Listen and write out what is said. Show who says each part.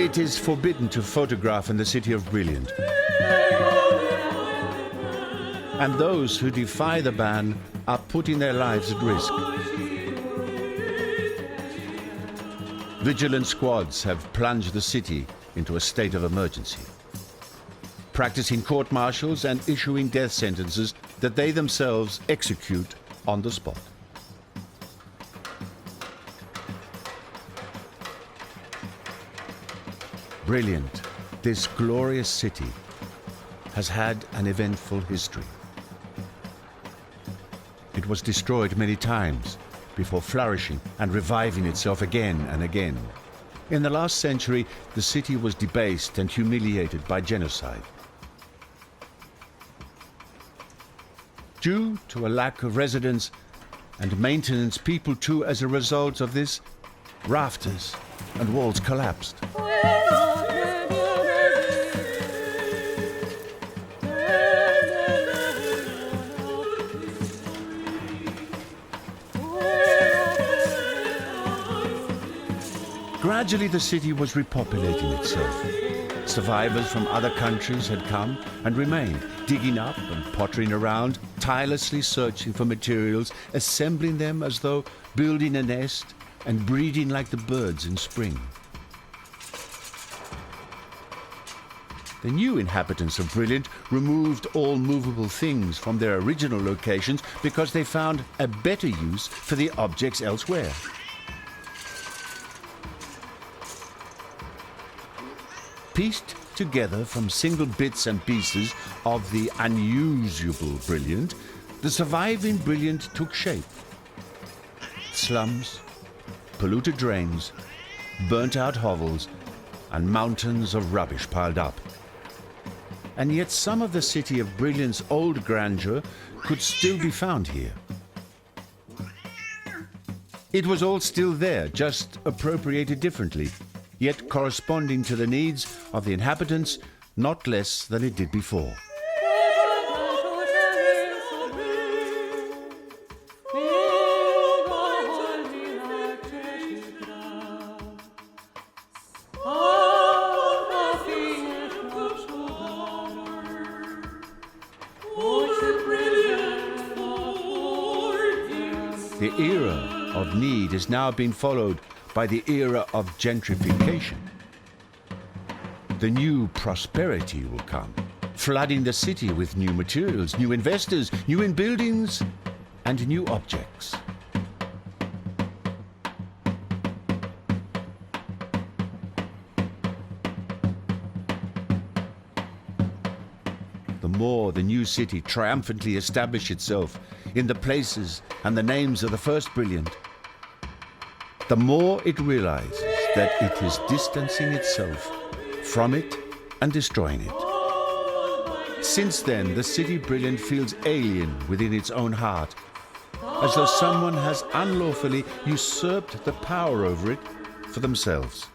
Speaker 1: It is forbidden to photograph in the city of Brilliant. And those who defy the ban are putting their lives at risk. Vigilant squads have plunged the city into a state of emergency, practicing court-martials and issuing death sentences that they themselves execute on the spot. Brilliant, this glorious city has had an eventful history. It was destroyed many times before flourishing and reviving itself again and again. In the last century, the city was debased and humiliated by genocide. Due to a lack of residence and maintenance, people too, as a result of this, rafters and walls collapsed. Gradually the city was repopulating itself. Survivors from other countries had come and remained, digging up and pottering around, tirelessly searching for materials, assembling them as though building a nest and breeding like the birds in spring. The new inhabitants of Brilliant removed all movable things from their original locations because they found a better use for the objects elsewhere. Pieced together from single bits and pieces of the unusable Brilliant, the surviving Brilliant took shape. Slums, polluted drains, burnt-out hovels, and mountains of rubbish piled up. And yet some of the city of Brilliant's old grandeur could still be found here. It was all still there, just appropriated differently, yet corresponding to the needs of the inhabitants not less than it did before. The era of need is now being followed by the era of gentrification. The new prosperity will come, flooding the city with new materials, new investors, new in buildings, and new objects. The more the new city triumphantly established itself in the places and the names of the first Brilliant, the more it realizes that it is distancing itself from it and destroying it. Since then, the city Brilliant feels alien within its own heart, as though someone has unlawfully usurped the power over it for themselves.